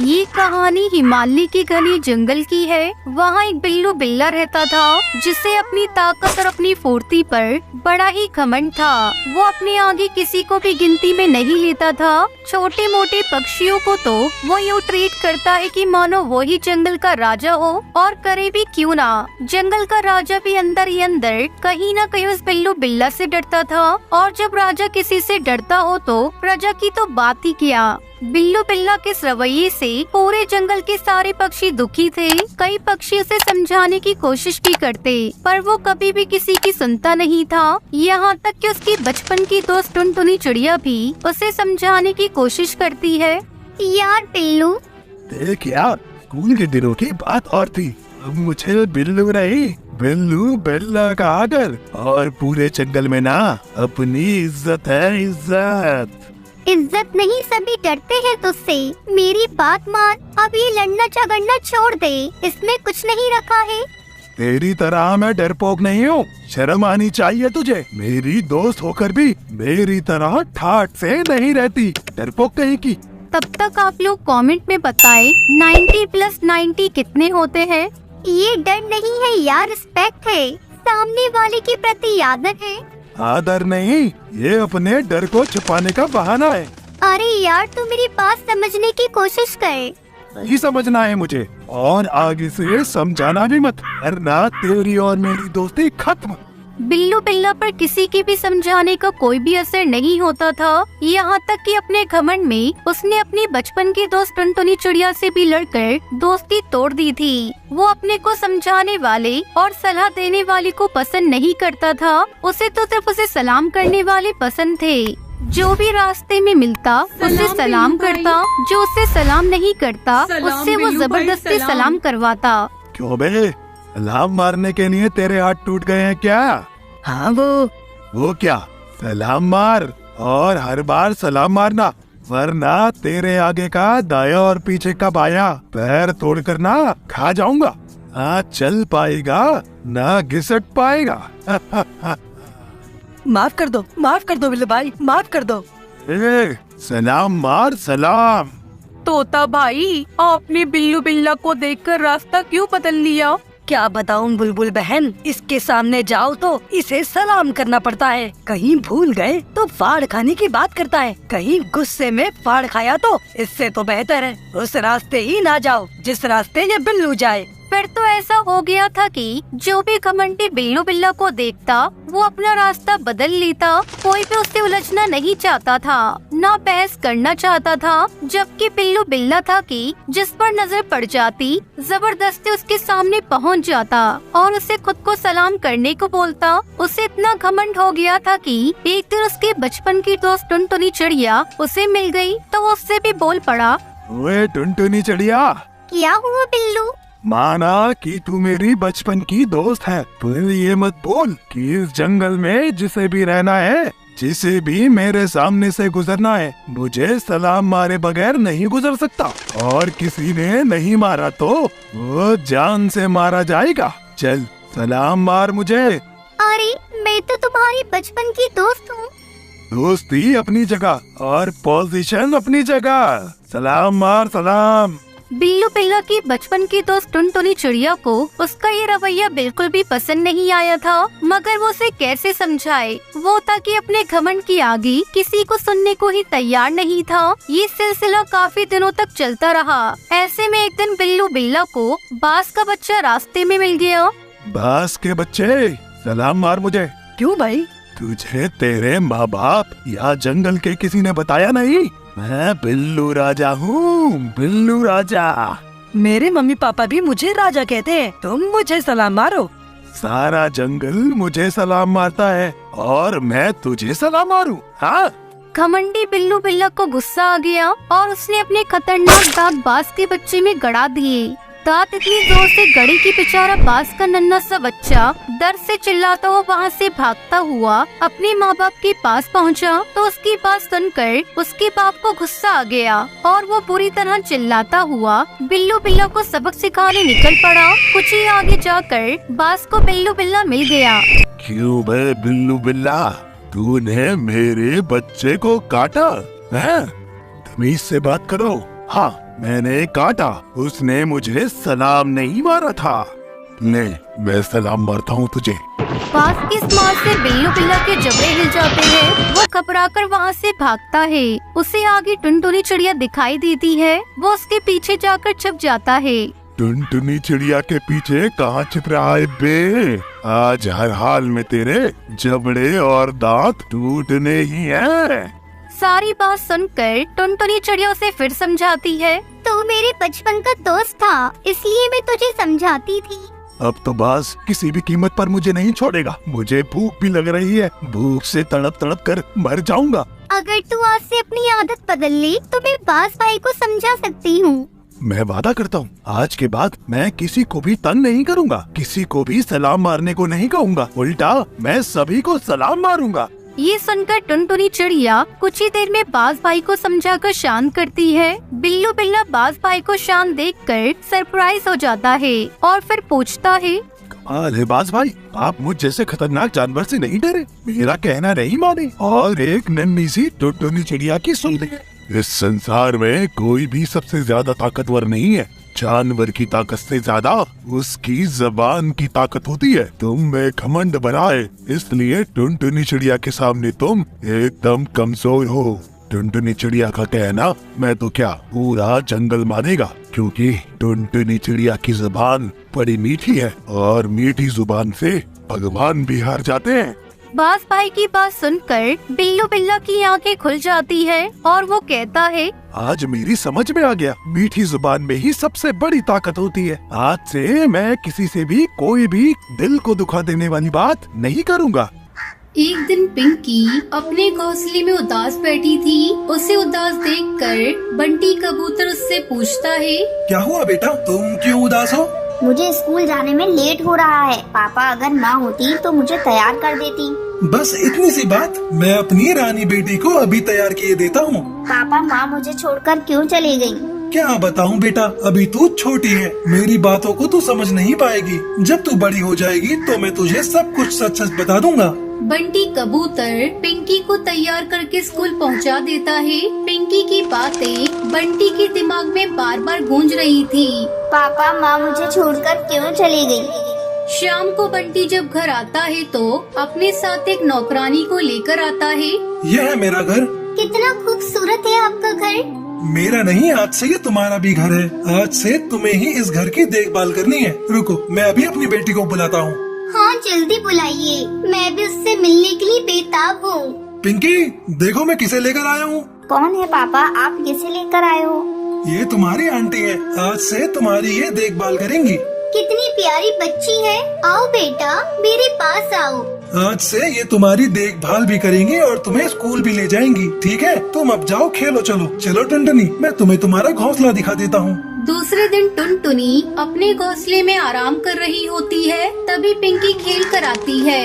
ये कहानी हिमालय के घने जंगल की है। वहाँ एक बिल्लू बिल्ला रहता था जिसे अपनी ताकत और अपनी फुर्ती पर बड़ा ही घमंड था। वो अपने आगे किसी को भी गिनती में नहीं लेता था। छोटे मोटे पक्षियों को तो वो यूँ ट्रीट करता है कि मानो वो ही जंगल का राजा हो, और करे भी क्यों ना। जंगल का राजा भी अंदर ही अंदर कहीं न कहीं उस बिल्लू बिल्ला से डरता था, और जब राजा किसी से डरता हो तो प्रजा की तो बात ही क्या। बिल्लू बिल्ला के इस रवैये से पूरे जंगल के सारे पक्षी दुखी थे। कई पक्षी उसे समझाने की कोशिश भी करते, पर वो कभी भी किसी की सुनता नहीं था। यहाँ तक कि उसकी बचपन की दोस्त टुनटुनी चिड़िया भी उसे समझाने की कोशिश करती है। यार बिल्लू, देख यार, स्कूल के दिनों की बात और थी। अब मुझे बिल्लू नहीं, बिल्लू बिल्ला कहा कर। और पूरे जंगल में ना अपनी इज्जत है, इज्जत। इज्जत नहीं, सभी डरते हैं तुझसे। मेरी बात मान, अब ये लड़ना झगड़ना छोड़ दे, इसमें कुछ नहीं रखा है। तेरी तरह मैं डरपोक नहीं हूँ, शर्म आनी चाहिए तुझे। मेरी दोस्त होकर भी मेरी तरह ठाठ से नहीं रहती, डरपोक कहीं की। तब तक आप लोग कमेंट में बताएं 90 + 90 कितने होते हैं। ये डर नहीं है यार, रिस्पेक्ट है, सामने वाले के प्रति आदर है। आदर नहीं, ये अपने डर को छुपाने का बहाना है। अरे यार, तू मेरी बात समझने की कोशिश कर। नहीं समझना है मुझे, और आगे से समझाना भी मत, वरना तेरी और मेरी दोस्ती खत्म। बिल्लू बिल्ला पर किसी की भी समझाने का कोई भी असर नहीं होता था। यहाँ तक कि अपने घमंड में उसने अपनी बचपन की दोस्त टुनटुनी चिड़िया से भी लड़कर दोस्ती तोड़ दी थी। वो अपने को समझाने वाले और सलाह देने वाले को पसंद नहीं करता था। उसे तो सिर्फ उसे सलाम करने वाले पसंद थे। जो भी रास्ते में मिलता उसे सलाम करता, जो उससे सलाम नहीं करता उससे वो जबरदस्ती सलाम करवाता। क्यों बे, सलाम मारने के लिए तेरे हाथ टूट गए हैं क्या? हाँ वो क्या, सलाम मार, और हर बार सलाम मारना, वरना तेरे आगे का दाया और पीछे का बाया पैर तोड़कर ना खा जाऊंगा। ना चल पाएगा ना घिसट पाएगा। माफ कर दो बिल्लू भाई, माफ कर दो। सलाम मार, सलाम। तोता भाई, आपने बिल्लू बिल्ला को देखकर रास्ता क्यों बदल लिया? क्या बताऊं बुलबुल बहन, इसके सामने जाओ तो इसे सलाम करना पड़ता है। कहीं भूल गए तो फाड़ खाने की बात करता है, कहीं गुस्से में फाड़ खाया तो इससे तो बेहतर है उस रास्ते ही ना जाओ जिस रास्ते ये बिल्लू जाए। फिर तो ऐसा हो गया था कि जो भी घमंडी बिल्लू बिल्ला को देखता वो अपना रास्ता बदल लेता। कोई भी उससे उलझना नहीं चाहता था, ना बहस करना चाहता था। जबकि बिल्लू बिल्ला था कि जिस पर नजर पड़ जाती जबरदस्ती उसके सामने पहुंच जाता और उसे खुद को सलाम करने को बोलता। उसे इतना घमंड हो गया था कि एक दिन उसके बचपन की दोस्त टुनटुनी चिड़िया उसे मिल गई तो वो उससे भी बोल पड़ा। ओए टुनटुनी चिड़िया, क्या हुआ बिल्लू? माना कि तू मेरी बचपन की दोस्त है, पर ये मत बोल कि इस जंगल में जिसे भी रहना है, जिसे भी मेरे सामने से गुजरना है, मुझे सलाम मारे बगैर नहीं गुजर सकता। और किसी ने नहीं मारा तो वो जान से मारा जाएगा। चल सलाम मार मुझे। अरे मैं तो तुम्हारी बचपन की दोस्त हूँ। दोस्ती अपनी जगह और पोजीशन अपनी जगह। सलाम मार, सलाम। बिल्लू बिल्ला की बचपन की दोस्त टुनटुनी चिड़िया को उसका ये रवैया बिल्कुल भी पसंद नहीं आया था, मगर वो उसे कैसे समझाए। वो था कि अपने घमंड की आगे किसी को सुनने को ही तैयार नहीं था। ये सिलसिला काफी दिनों तक चलता रहा। ऐसे में एक दिन बिल्लू बिल्ला को बाज का बच्चा रास्ते में मिल गया। बाज के बच्चे, सलाम मार मुझे। क्यों भाई? तुझे तेरे माँ बाप या जंगल के किसी ने बताया नहीं? मैं बिल्लू राजा हूँ, बिल्लू राजा। मेरे मम्मी पापा भी मुझे राजा कहते हैं, तुम मुझे सलाम मारो। सारा जंगल मुझे सलाम मारता है और मैं तुझे सलाम मारूं? हाँ? घमंडी बिल्लू बिल्ला को गुस्सा आ गया और उसने अपने खतरनाक दांत बाज के बच्चे में गड़ा दिए। दांत इतनी जोर से गड़ी कि बेचारा बाज का नन्हा सा बच्चा दर्द से चिल्लाता हुआ वहाँ से भागता हुआ अपने माँ बाप के पास पहुँचा। तो उसकी बात सुनकर उसके बाप को गुस्सा आ गया और वो बुरी तरह चिल्लाता हुआ बिल्लू बिल्ला को सबक सिखाने निकल पड़ा। कुछ ही आगे जाकर बाज को बिल्लू बिल्ला मिल गया। क्यों बे बिल्लू बिल्ला, तूने मेरे बच्चे को काटा है? तमीज से बात करो, हाँ, मैंने काटा। उसने मुझे सलाम नहीं मारा था। ले, मैं सलाम मारता हूँ तुझे। बाज की इस मार से बिल्लू बिल्ला के जबड़े हिल जाते हैं। वो घबराकर वहाँ से भागता है। उसे आगे टुनटुनी चिड़िया दिखाई देती है। वो उसके पीछे जाकर छुप जाता है। टुनटुनी चिड़िया के पीछे कहाँ छिप रहा है बे? आज हर हाल में तेरे जबड़े और दांत टूटने ही हैं। सारी बात सुनकर टुनटुनी चिड़िया उसे फिर समझाती है। तू मेरे बचपन का दोस्त था, इसलिए मैं तुझे समझाती थी। अब तो बाज किसी भी कीमत पर मुझे नहीं छोड़ेगा। मुझे भूख भी लग रही है। भूख से तड़प तड़प कर मर जाऊंगा। अगर तू आज से अपनी आदत बदल ली तो मैं बाज भाई को समझा सकती हूँ। मैं वादा करता हूँ, आज के बाद मैं किसी को भी तंग नहीं करूँगा। किसी को भी सलाम मारने को नहीं कहूँगा। उल्टा मैं सभी को सलाम मारूंगा। ये सुनकर टुनटुनी चिड़िया कुछ ही देर में बाज भाई को समझाकर शांत करती है। बिल्लू बिल्ला बाज भाई को शांत देखकर सरप्राइज हो जाता है और फिर पूछता है, कमाल है बाज भाई, आप मुझ जैसे खतरनाक जानवर से नहीं डरे। मेरा कहना नहीं माने और एक नन्ही सी टुनटुनी चिड़िया की सुन ली। इस संसार में कोई भी सबसे ज्यादा ताकतवर नहीं है। जानवर की ताकत से ज्यादा उसकी जबान की ताकत होती है। तुम में घमंड बनाए, इसलिए टुनटुनी चिड़िया के सामने तुम एकदम कमजोर हो। टुनटुनी चिड़िया का कहना मैं तो क्या पूरा जंगल मानेगा, क्योंकि टुनटुनी चिड़िया की जुबान बड़ी मीठी है और मीठी जुबान से भगवान भी हार जाते हैं। बाज भाई की बात सुनकर बिल्लू बिल्ला की आंखें खुल जाती है और वो कहता है, आज मेरी समझ में आ गया, मीठी जुबान में ही सबसे बड़ी ताकत होती है। आज से मैं किसी से भी कोई भी दिल को दुखा देने वाली बात नहीं करूँगा। एक दिन पिंकी अपने घोंसले में उदास बैठी थी। उसे उदास देखकर बंटी कबूतर उससे पूछता है, क्या हुआ बेटा, तुम क्यों उदास हो? मुझे स्कूल जाने में लेट हो रहा है। पापा अगर माँ होती तो मुझे तैयार कर देती। बस इतनी सी बात, मैं अपनी रानी बेटी को अभी तैयार किए देता हूँ। पापा माँ मुझे छोड़कर क्यों चली गई? क्या बताऊँ बेटा, अभी तू छोटी है, मेरी बातों को तू समझ नहीं पाएगी। जब तू बड़ी हो जाएगी तो मैं तुझे सब कुछ सच सच बता दूंगा। बंटी कबूतर पिंकी को तैयार करके स्कूल पहुंचा देता है। पिंकी की बातें बंटी के दिमाग में बार बार गूंज रही थी। पापा माँ मुझे छोड़कर क्यों चली गई? शाम को बंटी जब घर आता है तो अपने साथ एक नौकरानी को लेकर आता है। यह है मेरा घर। कितना खूबसूरत है आपका घर। मेरा नहीं, आज से ये तुम्हारा भी घर है। आज से तुम्हें ही इस घर की देखभाल करनी है। रुको, मैं अभी अपनी बेटी को बुलाता हूँ। हाँ जल्दी बुलाइए, मैं भी उससे मिलने के लिए बेताब हूँ। पिंकी, देखो मैं किसे लेकर आया हूँ। कौन है पापा, आप किसे लेकर आए हो? ये तुम्हारी आंटी है, आज से तुम्हारी ये देखभाल करेंगी। कितनी प्यारी बच्ची है। आओ बेटा मेरे पास आओ। आज से ये तुम्हारी देखभाल भी करेंगी और तुम्हें स्कूल भी ले जाएंगी। ठीक है, तुम अब जाओ खेलो। चलो चलो टुनटुनी, मैं तुम्हें तुम्हारा घोंसला दिखा देता हूँ। दूसरे दिन टुनटुनी अपने घोंसले में आराम कर रही होती है। तभी पिंकी खेल कर आती है।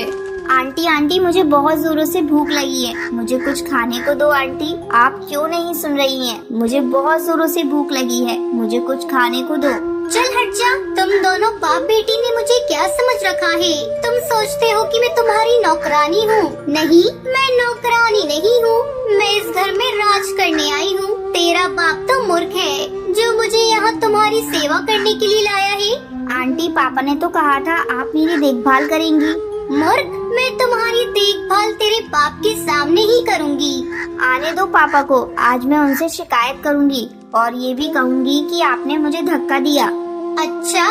आंटी आंटी मुझे बहुत जोरों से भूख लगी है, मुझे कुछ खाने को दो। आंटी आप क्यों नहीं सुन रही हैं? मुझे बहुत जोरों से भूख लगी है, मुझे कुछ खाने को दो। चल हट जा, तुम दोनों बाप बेटी ने मुझे क्या समझ रखा है? तुम सोचते हो कि मैं तुम्हारी नौकरानी हूँ? नहीं, मैं नौकरानी नहीं हूँ, मैं इस घर में राज करने आई हूँ। तेरा बाप तो मूर्ख है जो मुझे यहाँ तुम्हारी सेवा करने के लिए लाया है। आंटी पापा ने तो कहा था आप मेरी देखभाल करेंगी। मूर्ख, मैं तुम्हारी देखभाल तेरे बाप के सामने ही करूँगी। आने दो पापा को, आज मैं उनसे शिकायत करूँगी और ये भी कहूँगी कि आपने मुझे धक्का दिया। अच्छा,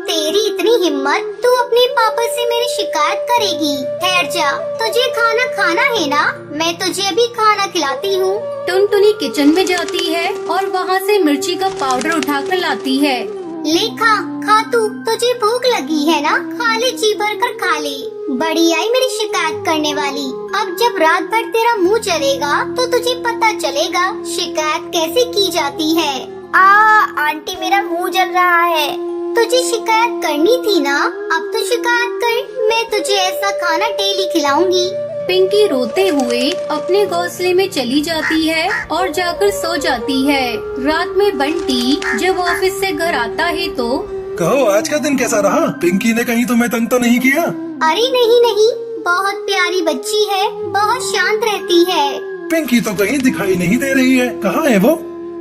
तेरी इतनी हिम्मत, तू अपने पापा से मेरी शिकायत करेगी? ठहर जा, तुझे खाना खाना है ना? मैं तुझे अभी खाना खिलाती हूँ। टुनटुनी किचन में जाती है और वहाँ से मिर्ची का पाउडर उठाकर लाती है। ले खा, खा तू, तुझे भूख लगी है ना? खा ले, जी भर कर खा ले। बड़ी आई मेरी शिकायत करने वाली। अब जब रात भर तेरा मुंह चलेगा तो तुझे पता चलेगा शिकायत कैसे की जाती है। आंटी मेरा मुंह जल रहा है। तुझे शिकायत करनी थी ना, अब तो शिकायत कर, मैं तुझे ऐसा खाना डेली खिलाऊंगी। पिंकी रोते हुए अपने घोंसले में चली जाती है और जाकर सो जाती है। रात में बंटी जब ऑफिस से घर आता है तो कहो आज का दिन कैसा रहा? पिंकी ने कहीं तुम्हें तंग तो नहीं किया? अरे नहीं नहीं, बहुत प्यारी बच्ची है, बहुत शांत रहती है। पिंकी तो कहीं दिखाई नहीं दे रही है, कहाँ है वो?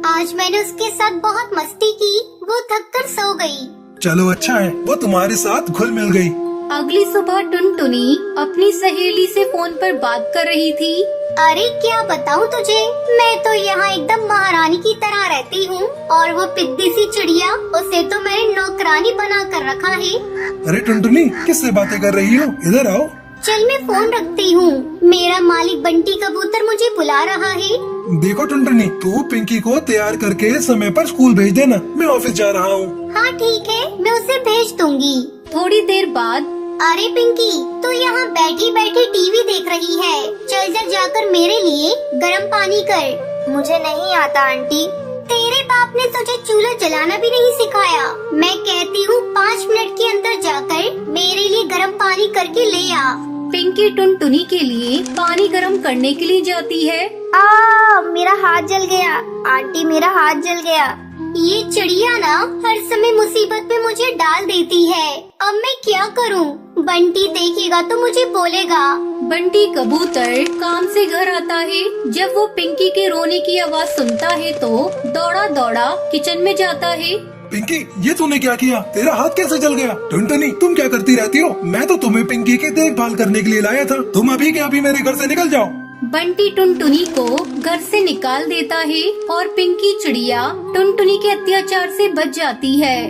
आज मैंने उसके साथ बहुत मस्ती की, वो थक कर सो गई। चलो अच्छा है, वो तुम्हारे साथ घुल मिल गई। अगली सुबह टुनटुनी अपनी सहेली से फोन पर बात कर रही थी। अरे क्या बताऊँ तुझे, मैं तो यहाँ एकदम महारानी की तरह रहती हूँ और वो पिद्दी सी चिड़िया, उसे तो मैंने नौकरानी बना कर रखा है। अरे टुनटुनी, किससे बातें कर रही हो? इधर आओ। चल मैं फोन रखती हूँ, मेरा मालिक बंटी कबूतर मुझे बुला रहा है। देखो टुनटुनी, तू पिंकी को तैयार करके समय पर स्कूल भेज देना, मैं ऑफिस जा रहा हूँ। हाँ ठीक है, मैं उसे भेज दूंगी। थोड़ी देर बाद अरे पिंकी, तू यहाँ बैठी बैठी टीवी देख रही है, चल जा जाकर मेरे लिए गर्म पानी कर। मुझे नहीं आता आंटी, तेरे बाप ने तुझे चूल्हा जलाना भी नहीं सिखाया। मैं कहती हूँ 5 मिनट के अंदर जाकर मेरे लिए गर्म पानी करके ले आ। पिंकी टुनटुनी के लिए पानी गर्म करने के लिए जाती है। मेरा हाथ जल गया आंटी, मेरा हाथ जल गया। ये चिड़िया ना हर समय मुसीबत में मुझे डाल देती है, अब मैं क्या करूं? बंटी देखेगा तो मुझे बोलेगा। बंटी कबूतर काम से घर आता है। जब वो पिंकी के रोने की आवाज सुनता है तो दौड़ा दौड़ा किचन में जाता है। पिंकी, ये तूने क्या किया? तेरा हाथ कैसे जल गया? टुनटुनी, तुम क्या करती रहती हो? मैं तो तुम्हें पिंकी की देखभाल करने के लिए लाया था, तुम अभी के अभी मेरे घर से निकल जाओ। बंटी टुनटुनी को घर से निकाल देता है और पिंकी चिड़िया टुनटुनी के अत्याचार से बच जाती है।